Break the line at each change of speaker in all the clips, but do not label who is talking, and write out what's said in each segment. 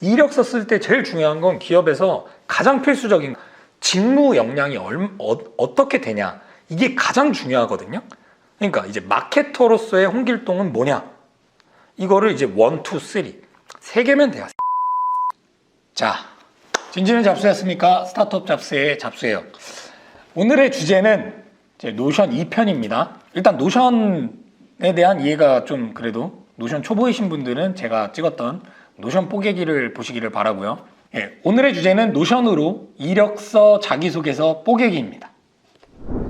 이력서 쓸 때 제일 중요한 건 기업에서 가장 필수적인 직무 역량이 어떻게 되냐, 이게 가장 중요하거든요. 그러니까 이제 마케터로서의 홍길동은 뭐냐, 이거를 이제 1, 2, 3 세 개면 돼요. 자, 진지는 잡수였습니까? 스타트업 잡스의 잡수예요. 오늘의 주제는 이제 노션 2편입니다. 일단 노션에 대한 이해가 좀, 그래도 노션 초보이신 분들은 제가 찍었던 노션 뽀개기를 보시기를 바라고요. 오늘의 주제는 노션으로 이력서 자기소개서 뽀개기입니다.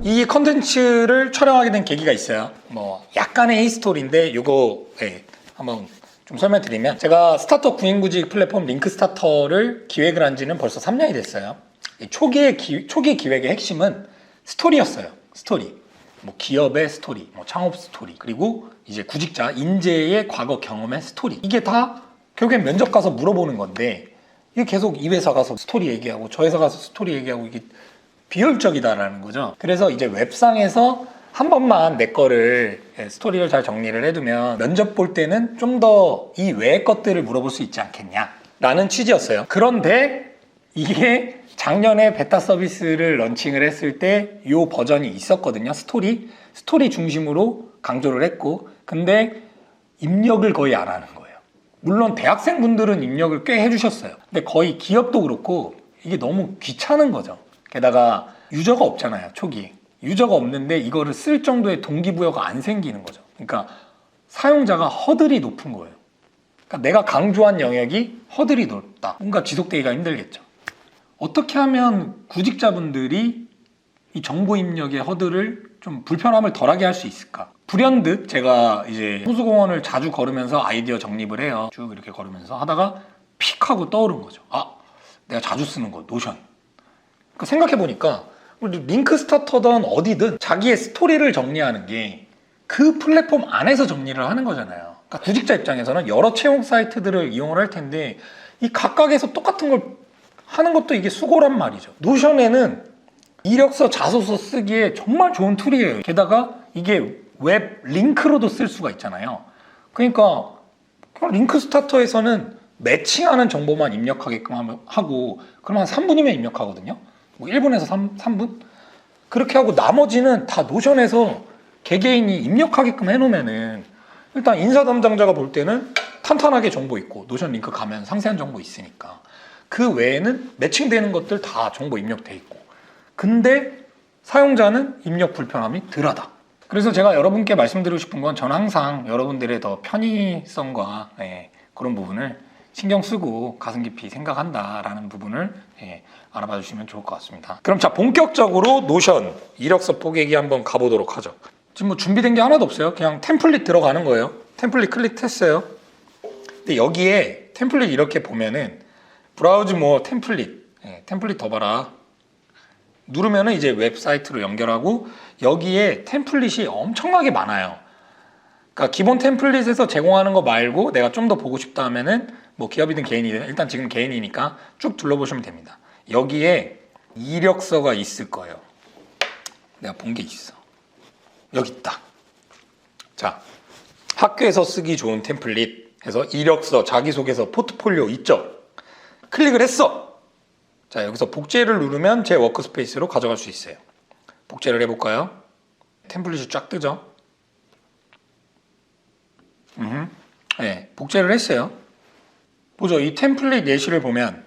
이 컨텐츠를 촬영하게 된 계기가 있어요. 뭐 약간의 히스토리인데 요거 한번 좀 설명드리면, 제가 스타트업 구인구직 플랫폼 링크스타터를 기획을 한 지는 벌써 3년이 됐어요. 초기 기획의 핵심은 스토리였어요. 스토리. 뭐 기업의 스토리, 뭐 창업 스토리, 그리고 이제 구직자, 인재의 과거 경험의 스토리. 이게 다 결국엔 면접 가서 물어보는 건데, 이게 계속 이 회사 가서 스토리 얘기하고 저 회사 가서 스토리 얘기하고, 이게 비효율적이다라는 거죠. 그래서 이제 웹상에서 한 번만 내 거를, 스토리를 잘 정리를 해두면 면접 볼 때는 좀 더 이 외의 것들을 물어볼 수 있지 않겠냐 라는 취지였어요. 그런데 이게 작년에 베타 서비스를 런칭을 했을 때 이 버전이 있었거든요. 스토리 중심으로 강조를 했고, 근데 입력을 거의 안 하는 거예요. 물론 대학생분들은 입력을 꽤 해주셨어요. 근데 거의 기업도 그렇고 이게 너무 귀찮은 거죠. 게다가 유저가 없잖아요. 초기 유저가 없는데 이거를 쓸 정도의 동기부여가 안 생기는 거죠. 그러니까 사용자가 허들이 높은 거예요. 그러니까 내가 강조한 영역이 허들이 높다. 뭔가 지속되기가 힘들겠죠. 어떻게 하면 구직자분들이 이 정보 입력의 허들을 좀 불편함을 덜하게 할 수 있을까? 불현듯 제가 이제 호수공원을 자주 걸으면서 아이디어 정립을 해요. 쭉 이렇게 걸으면서 하다가 픽 하고 떠오른 거죠. 아, 내가 자주 쓰는 거 노션. 그러니까 생각해보니까 링크 스타터든 어디든 자기의 스토리를 정리하는 게 그 플랫폼 안에서 정리를 하는 거잖아요. 그러니까 구직자 입장에서는 여러 채용 사이트들을 이용을 할 텐데 이 각각에서 똑같은 걸 하는 것도 이게 수고란 말이죠. 노션에는 이력서, 자소서 쓰기에 정말 좋은 툴이에요. 게다가 이게 웹 링크로도 쓸 수가 있잖아요. 그러니까 링크 스타터에서는 매칭하는 정보만 입력하게끔 하고, 그럼 한 3분이면 입력하거든요. 뭐 1분에서 3분? 그렇게 하고 나머지는 다 노션에서 개개인이 입력하게끔 해놓으면은 일단 인사 담당자가 볼 때는 탄탄하게 정보 있고, 노션 링크 가면 상세한 정보 있으니까 그 외에는 매칭되는 것들 다 정보 입력돼 있고, 근데 사용자는 입력 불편함이 덜하다. 그래서 제가 여러분께 말씀드리고 싶은 건, 저는 항상 여러분들의 더 편의성과 그런 부분을 신경 쓰고 가슴 깊이 생각한다라는 부분을 알아봐 주시면 좋을 것 같습니다. 그럼 자, 본격적으로 노션 이력서 뽀개기 한번 가보도록 하죠. 지금 뭐 준비된 게 하나도 없어요. 그냥 템플릿 들어가는 거예요. 템플릿 클릭했어요. 근데 여기에 템플릿 이렇게 보면은 브라우즈 뭐 템플릿 더 봐라 누르면은 이제 웹사이트로 연결하고, 여기에 템플릿이 엄청나게 많아요. 그러니까 기본 템플릿에서 제공하는 거 말고 내가 좀 더 보고 싶다 하면은 뭐 기업이든 개인이든, 일단 지금 개인이니까 쭉 둘러보시면 됩니다. 여기에 이력서가 있을 거예요. 내가 본 게 있어. 여기 있다. 자, 학교에서 쓰기 좋은 템플릿 해서 이력서, 자기소개서, 포트폴리오 있죠? 클릭을 했어. 자, 여기서 복제를 누르면 제 워크스페이스로 가져갈 수 있어요. 복제를 해볼까요? 템플릿이 쫙 뜨죠? 복제를 했어요. 보죠. 이 템플릿 예시를 보면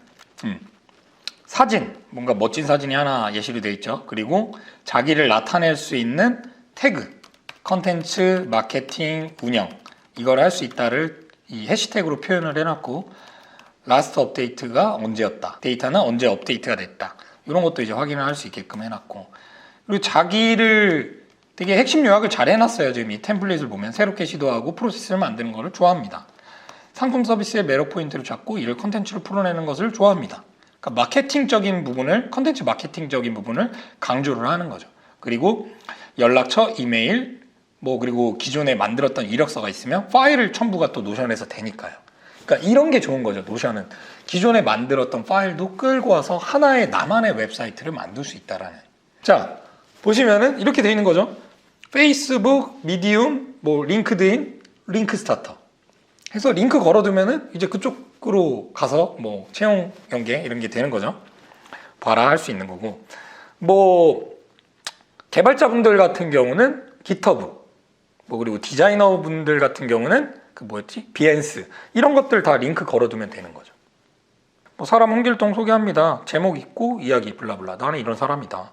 사진, 뭔가 멋진 사진이 하나 예시로 되어 있죠. 그리고 자기를 나타낼 수 있는 태그, 컨텐츠, 마케팅, 운영, 이걸 할 수 있다를 이 해시태그로 표현을 해놨고, 라스트 업데이트가 언제였다, 데이터는 언제 업데이트가 됐다, 이런 것도 이제 확인을 할 수 있게끔 해놨고, 그리고 자기를 되게 핵심 요약을 잘 해놨어요. 지금 이 템플릿을 보면 새롭게 시도하고 프로세스를 만드는 것을 좋아합니다. 상품 서비스의 매력 포인트를 잡고 이를 컨텐츠로 풀어내는 것을 좋아합니다. 그러니까 마케팅적인 부분을, 컨텐츠 마케팅적인 부분을 강조를 하는 거죠. 그리고 연락처, 이메일, 뭐 그리고 기존에 만들었던 이력서가 있으면 파일을 첨부가 또 노션에서 되니까요. 그러니까 이런 게 좋은 거죠. 노션은 기존에 만들었던 파일도 끌고 와서 하나의 나만의 웹사이트를 만들 수 있다라는. 자, 보시면은 이렇게 돼 있는 거죠. 페이스북, 미디움, 뭐 링크드인, 링크스타터 해서 링크 걸어두면은 이제 그쪽 거로 가서 뭐 채용 연계 이런 게 되는 거죠. 봐라 할 수 있는 거고, 뭐 개발자분들 같은 경우는 GitHub, 뭐 그리고 디자이너 분들 같은 경우는 그 뭐였지? 비엔스, 이런 것들 다 링크 걸어두면 되는 거죠. 뭐 사람 홍길동 소개합니다. 제목 있고 이야기 블라블라. 나는 이런 사람이다.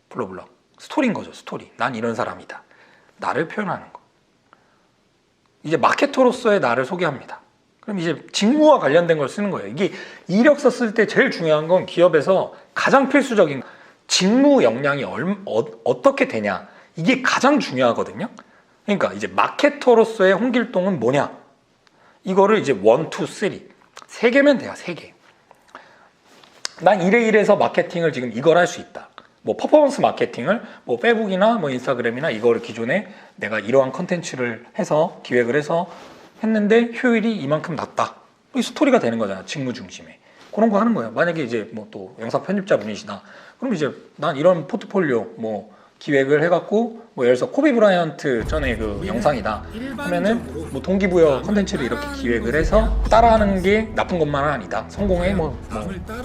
블라블라. 스토리인 거죠. 스토리. 난 이런 사람이다. 나를 표현하는 거. 이제 마케터로서의 나를 소개합니다. 그럼 이제 직무와 관련된 걸 쓰는 거예요. 이게 이력서 쓸 때 제일 중요한 건 기업에서 가장 필수적인 직무 역량이 어떻게 되냐. 이게 가장 중요하거든요. 그러니까 이제 마케터로서의 홍길동은 뭐냐. 이거를 이제 1, 2, 3. 3개면 돼요. 3개. 난 이래서 마케팅을 지금 이걸 할 수 있다. 뭐 퍼포먼스 마케팅을 뭐 페북이나 뭐 인스타그램이나 이거를 기존에 내가 이러한 컨텐츠를 해서 기획을 해서 했는데 효율이 이만큼 났다. 이 스토리가 되는 거잖아. 직무 중심에. 그런 거 하는 거예요. 만약에 이제 뭐 또 영상 편집자 분이시다. 그럼 이제 난 이런 포트폴리오 뭐 기획을 해갖고 뭐 예를 들어서 코비 브라이언트 전에 그 영상이다 하면은 뭐 동기부여 컨텐츠를 이렇게 기획을 해서 따라하는 게 나쁜 것만은 아니다. 성공의 뭐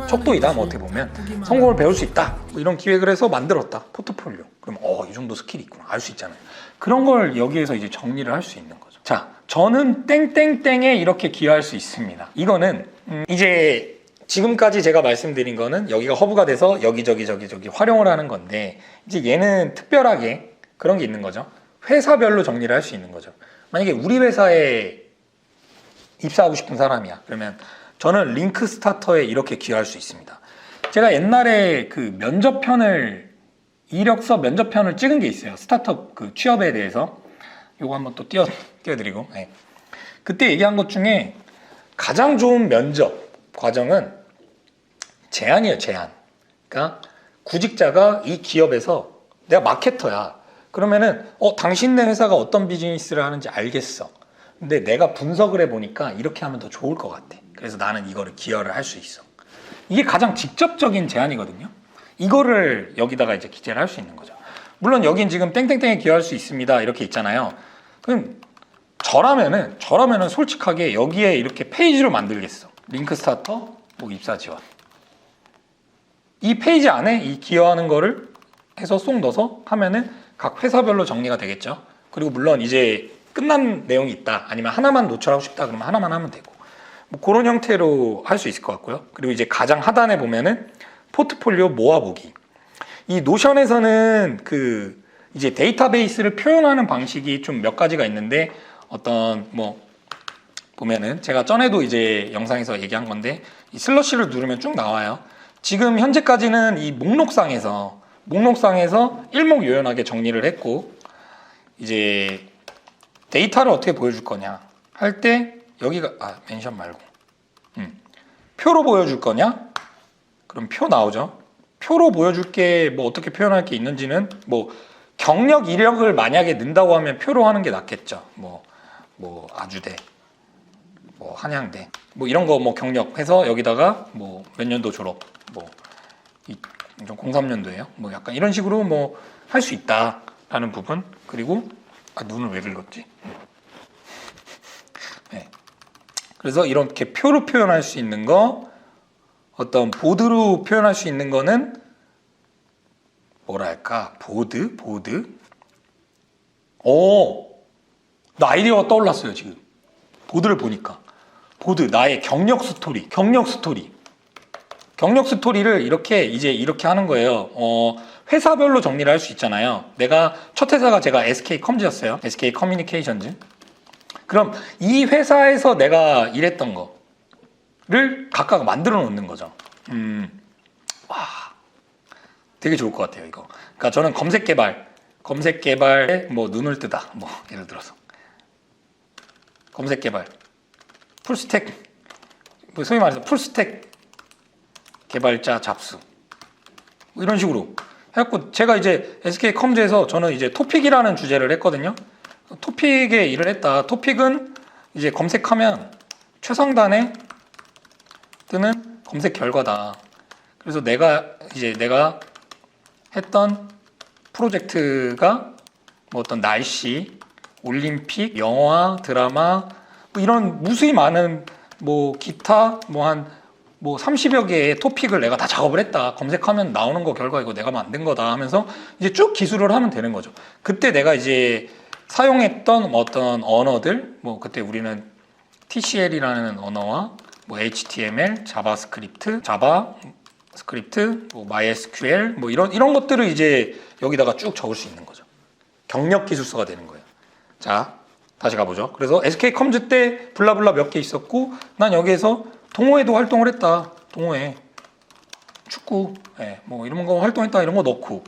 척도이다. 뭐 어떻게 보면 성공을 배울 수 있다. 뭐 이런 기획을 해서 만들었다. 포트폴리오. 그럼 이 정도 스킬이 있구나. 알 수 있잖아요. 그런 걸 여기에서 이제 정리를 할 수 있는 거죠. 자, 저는 땡땡땡에 이렇게 기여할 수 있습니다. 이거는 이제 지금까지 제가 말씀드린 거는 여기가 허브가 돼서 여기저기 활용을 하는 건데, 이제 얘는 특별하게 그런 게 있는 거죠. 회사별로 정리를 할 수 있는 거죠. 만약에 우리 회사에 입사하고 싶은 사람이야. 그러면 저는 링크 스타터에 이렇게 기여할 수 있습니다. 제가 옛날에 그 이력서 면접편을 찍은 게 있어요. 스타트업 그 취업에 대해서. 요거 한번 또 띄워드리고. 네. 그때 얘기한 것 중에 가장 좋은 면접 과정은 제안이에요. 제안. 그러니까 구직자가 이 기업에서 내가 마케터야. 그러면은 당신네 회사가 어떤 비즈니스를 하는지 알겠어. 근데 내가 분석을 해보니까 이렇게 하면 더 좋을 것 같아. 그래서 나는 이거를 기여를 할 수 있어. 이게 가장 직접적인 제안이거든요. 이거를 여기다가 이제 기재를 할 수 있는 거죠. 물론 여긴 지금 땡땡땡에 기여할 수 있습니다. 이렇게 있잖아요. 그럼 저라면은 솔직하게 여기에 이렇게 페이지로 만들겠어. 링크 스타터, 뭐 입사 지원. 이 페이지 안에 이 기여하는 거를 해서 쏙 넣어서 하면은 각 회사별로 정리가 되겠죠. 그리고 물론 이제 끝난 내용이 있다. 아니면 하나만 노출하고 싶다. 그러면 하나만 하면 되고. 뭐 그런 형태로 할 수 있을 것 같고요. 그리고 이제 가장 하단에 보면은 포트폴리오 모아보기. 이 노션에서는 그 이제 데이터베이스를 표현하는 방식이 좀 몇 가지가 있는데, 어떤 뭐 보면은 제가 전에도 이제 영상에서 얘기한 건데, 이 슬러시를 누르면 쭉 나와요. 지금 현재까지는 이 목록상에서 일목요연하게 정리를 했고, 이제 데이터를 어떻게 보여줄 거냐 할 때 여기가 멘션 말고 표로 보여줄 거냐? 그럼 표 나오죠. 표로 보여줄 게 뭐 어떻게 표현할 게 있는지는 뭐 경력 이력을 만약에 넣는다고 하면 표로 하는 게 낫겠죠. 뭐 아주대, 뭐 한양대, 뭐 이런 거 뭐 경력 해서 여기다가 뭐 몇 년도 졸업, 뭐 03년도예요. 뭐 약간 이런 식으로 뭐 할 수 있다라는 부분. 그리고 눈을 왜 긁었지? 네. 그래서 이렇게 표로 표현할 수 있는 거, 어떤 보드로 표현할 수 있는 거는 뭐랄까? 보드? 나 아이디어가 떠올랐어요, 지금. 보드를 보니까. 보드, 나의 경력 스토리를 이렇게 하는 거예요. 회사별로 정리를 할 수 있잖아요. 첫 회사가 제가 SK컴즈였어요. SK 커뮤니케이션즈. 그럼 이 회사에서 내가 일했던 거를 각각 만들어 놓는 거죠. 되게 좋을 것 같아요, 이거. 그러니까 저는 검색 개발에 뭐 눈을 뜨다. 뭐 예를 들어서 검색 개발, 풀스택, 뭐 소위 말해서 풀스택 개발자 잡수. 뭐 이런 식으로 해갖고 제가 이제 SK컴즈에서 저는 이제 토픽이라는 주제를 했거든요. 토픽에 일을 했다. 토픽은 이제 검색하면 최상단에 뜨는 검색 결과다. 그래서 내가 했던 프로젝트가 뭐 어떤 날씨, 올림픽, 영화, 드라마 뭐 이런 무수히 많은 뭐 기타 뭐 30여 개의 토픽을 내가 다 작업을 했다. 검색하면 나오는 거 결과 이거 내가 만든 거다 하면서 이제 쭉 기술을 하면 되는 거죠. 그때 내가 이제 사용했던 어떤 언어들, 뭐 그때 우리는 TCL이라는 언어와 뭐 HTML, 자바스크립트, 뭐 MySQL 뭐 이런 것들을 이제 여기다가 쭉 적을 수 있는 거죠. 경력 기술서가 되는 거예요. 자, 다시 가보죠. 그래서 SK컴즈 때 블라블라 몇 개 있었고 난 여기에서 동호회도 활동을 했다. 동호회, 축구, 뭐 이런 거 활동했다. 이런 거 넣고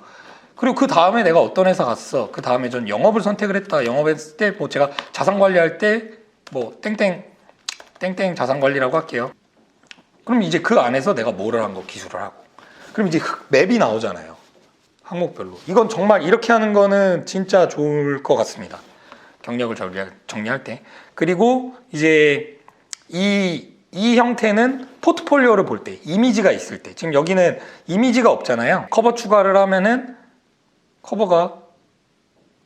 그리고 그 다음에 내가 어떤 회사 갔어. 그 다음에 전 영업을 선택을 했다. 영업했을 때 뭐 제가 자산 관리할 때 뭐 땡땡 자산 관리라고 할게요. 그럼 이제 그 안에서 내가 뭐를 한 거 기술을 하고 그럼 이제 맵이 나오잖아요. 항목별로. 이건 정말 이렇게 하는 거는 진짜 좋을 것 같습니다. 경력을 정리할 때. 그리고 이제 이 형태는 포트폴리오를 볼 때, 이미지가 있을 때. 지금 여기는 이미지가 없잖아요. 커버 추가를 하면은 커버가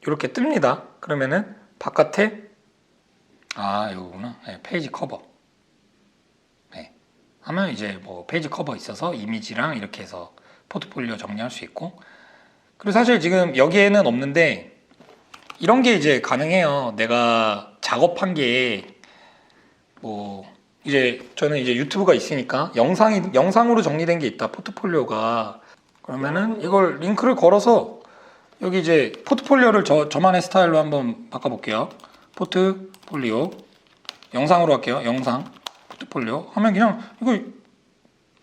이렇게 뜹니다. 그러면은 바깥에 이거구나. 페이지 커버. 하면 이제 뭐 페이지 커버 있어서 이미지랑 이렇게 해서 포트폴리오 정리할 수 있고 그리고 사실 지금 여기에는 없는데 이런 게 이제 가능해요. 내가 작업한 게 뭐 이제 저는 이제 유튜브가 있으니까 영상으로 정리된 게 있다. 포트폴리오가 그러면은 이걸 링크를 걸어서 여기 이제 포트폴리오를 저만의 스타일로 한번 바꿔볼게요. 포트폴리오 영상으로 할게요. 영상 포트폴리오 하면 그냥 이거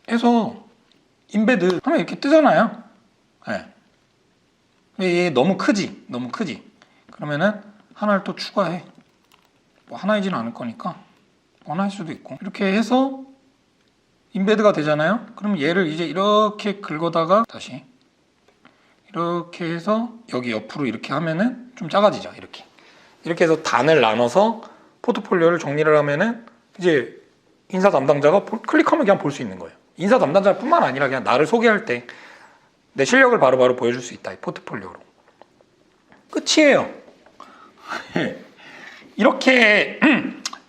해서 인베드 하면 이렇게 뜨잖아요. 얘 너무 크지? 그러면은 하나를 또 추가해. 뭐 하나이지는 않을 거니까 하나일 수도 있고 이렇게 해서 인베드가 되잖아요. 그럼 얘를 이제 이렇게 긁어다가 다시 이렇게 해서 여기 옆으로 이렇게 하면은 좀 작아지죠. 이렇게 해서 단을 나눠서 포트폴리오를 정리를 하면은 이제 인사 담당자가 클릭하면 그냥 볼 수 있는 거예요. 인사 담당자뿐만 아니라 그냥 나를 소개할 때 내 실력을 바로바로 보여줄 수 있다. 이 포트폴리오로. 끝이에요. 이렇게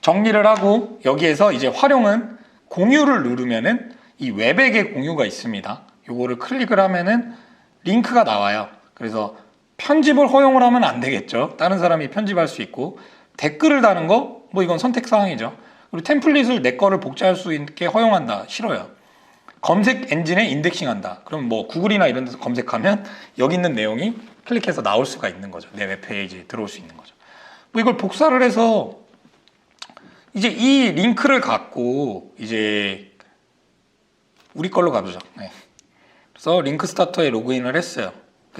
정리를 하고 여기에서 이제 활용은 공유를 누르면은 이 웹액의 공유가 있습니다. 요거를 클릭을 하면은 링크가 나와요. 그래서 편집을 허용을 하면 안 되겠죠. 다른 사람이 편집할 수 있고 댓글을 다는 거 뭐 이건 선택 사항이죠. 그리고 템플릿을 내 거를 복제할 수 있게 허용한다. 싫어요. 검색 엔진에 인덱싱한다. 그럼 뭐 구글이나 이런 데서 검색하면 여기 있는 내용이 클릭해서 나올 수가 있는 거죠. 내 웹페이지에 들어올 수 있는 거죠. 뭐 이걸 복사를 해서 이제 이 링크를 갖고 이제 우리 걸로 가보죠. 그래서 링크 스타터에 로그인을 했어요.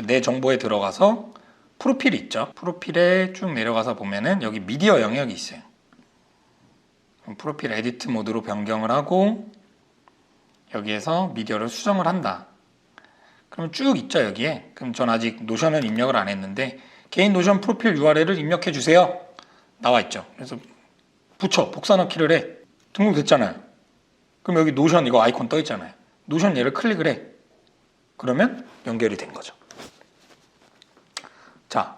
내 정보에 들어가서 프로필이 있죠. 프로필에 쭉 내려가서 보면은 여기 미디어 영역이 있어요. 프로필 에디트 모드로 변경을 하고 여기에서 미디어를 수정을 한다. 그럼 쭉 있죠 여기에. 그럼 전 아직 노션은 입력을 안 했는데 개인 노션 프로필 URL을 입력해 주세요. 나와 있죠. 그래서 복사 넣기를 해. 등록됐잖아요. 그럼 여기 노션 이거 아이콘 떠 있잖아요. 노션 얘를 클릭을 해. 그러면 연결이 된 거죠. 자,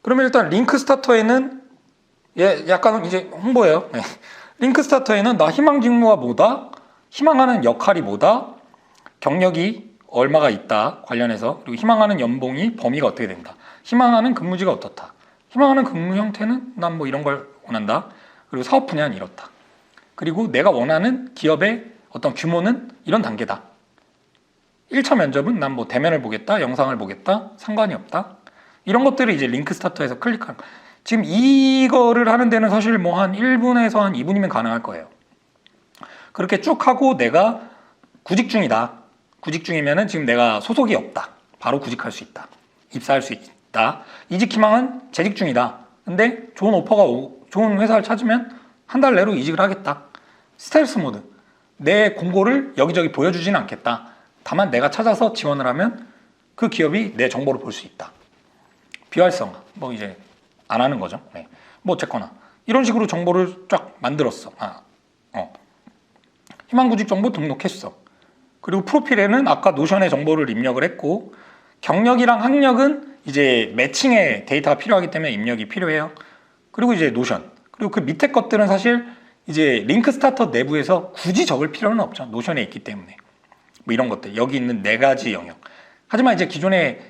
그러면 일단 링크 스타터에는 약간 이제 홍보예요. 링크 스타터에는 나 희망 직무가 뭐다? 희망하는 역할이 뭐다? 경력이 얼마가 있다 관련해서 그리고 희망하는 연봉이 범위가 어떻게 된다. 희망하는 근무지가 어떻다. 희망하는 근무 형태는 난 뭐 이런 걸 원한다. 그리고 사업 분야는 이렇다. 그리고 내가 원하는 기업의 어떤 규모는 이런 단계다. 1차 면접은 난 뭐 대면을 보겠다, 영상을 보겠다, 상관이 없다. 이런 것들을 이제 링크 스타터에서 클릭하는 거예요. 지금 이거를 하는 데는 사실 뭐 한 1분에서 한 2분이면 가능할 거예요. 그렇게 쭉 하고 내가 구직 중이다. 구직 중이면은 지금 내가 소속이 없다. 바로 구직할 수 있다. 입사할 수 있다. 이직 희망은 재직 중이다. 근데 좋은 회사를 찾으면 한 달 내로 이직을 하겠다. 스텔스 모드. 내 공고를 여기저기 보여주지는 않겠다. 다만 내가 찾아서 지원을 하면 그 기업이 내 정보를 볼 수 있다. 비활성화. 뭐 이제 안 하는 거죠. 뭐 어쨌거나 이런 식으로 정보를 쫙 만들었어. 희망구직 정보 등록했어. 그리고 프로필에는 아까 노션의 정보를 입력을 했고 경력이랑 학력은 이제 매칭의 데이터가 필요하기 때문에 입력이 필요해요. 그리고 이제 노션. 그리고 그 밑에 것들은 사실 이제 링크 스타터 내부에서 굳이 적을 필요는 없죠. 노션에 있기 때문에. 뭐 이런 것들, 여기 있는 4가지 영역. 하지만 이제 기존에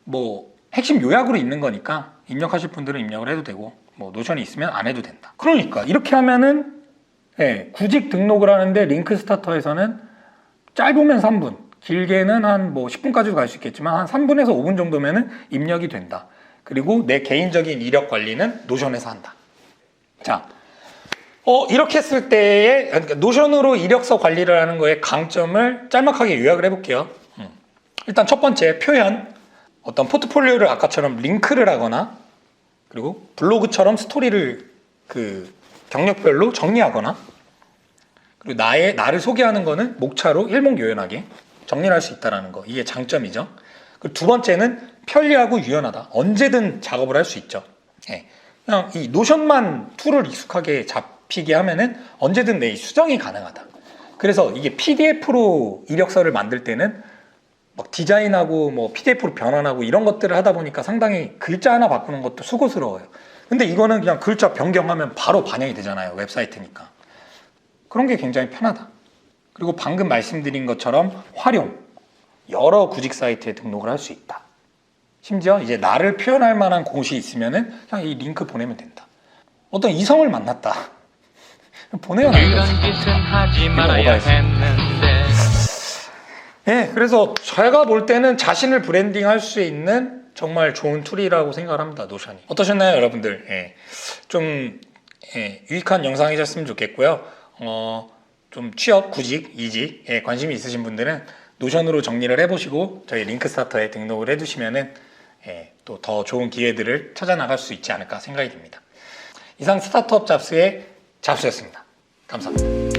뭐 핵심 요약으로 있는 거니까 입력하실 분들은 입력을 해도 되고, 뭐 노션이 있으면 안 해도 된다. 그러니까 이렇게 하면은 구직 등록을 하는데 링크 스타터에서는 짧으면 3분, 길게는 한 뭐 10분까지도 갈 수 있겠지만 한 3분에서 5분 정도면은 입력이 된다. 그리고 내 개인적인 이력 관리는 노션에서 한다. 자, 이렇게 했을 때의 그러니까 노션으로 이력서 관리를 하는 거의 강점을 짤막하게 요약을 해볼게요. 일단 첫 번째, 표현. 어떤 포트폴리오를 아까처럼 링크를 하거나, 그리고 블로그처럼 스토리를 그 경력별로 정리하거나, 그리고 나를 소개하는 거는 목차로 일목요연하게 정리를 할 수 있다는 거. 이게 장점이죠. 그리고 두 번째는 편리하고 유연하다. 언제든 작업을 할 수 있죠. 그냥 이 노션만 툴을 익숙하게 잡히게 하면은 언제든 내 수정이 가능하다. 그래서 이게 PDF로 이력서를 만들 때는 막 디자인하고 뭐 PDF로 변환하고 이런 것들을 하다 보니까 상당히 글자 하나 바꾸는 것도 수고스러워요. 근데 이거는 그냥 글자 변경하면 바로 반영이 되잖아요. 웹사이트니까. 그런 게 굉장히 편하다. 그리고 방금 말씀드린 것처럼 활용. 여러 구직 사이트에 등록을 할 수 있다. 심지어 이제 나를 표현할 만한 곳이 있으면은 그냥 이 링크 보내면 된다. 어떤 이성을 만났다. 보내요.
이런 짓은 하지 말아야 했는데.
그래서 제가 볼 때는 자신을 브랜딩할 수 있는 정말 좋은 툴이라고 생각을 합니다. 노션이. 어떠셨나요, 여러분들? 좀 유익한 영상이셨으면 좋겠고요. 좀 취업, 구직, 이직에 관심이 있으신 분들은 노션으로 정리를 해보시고 저희 링크 스타터에 등록을 해두시면은 또 더 좋은 기회들을 찾아 나갈 수 있지 않을까 생각이 듭니다. 이상 스타트업 잡스의 잡스였습니다. 감사합니다.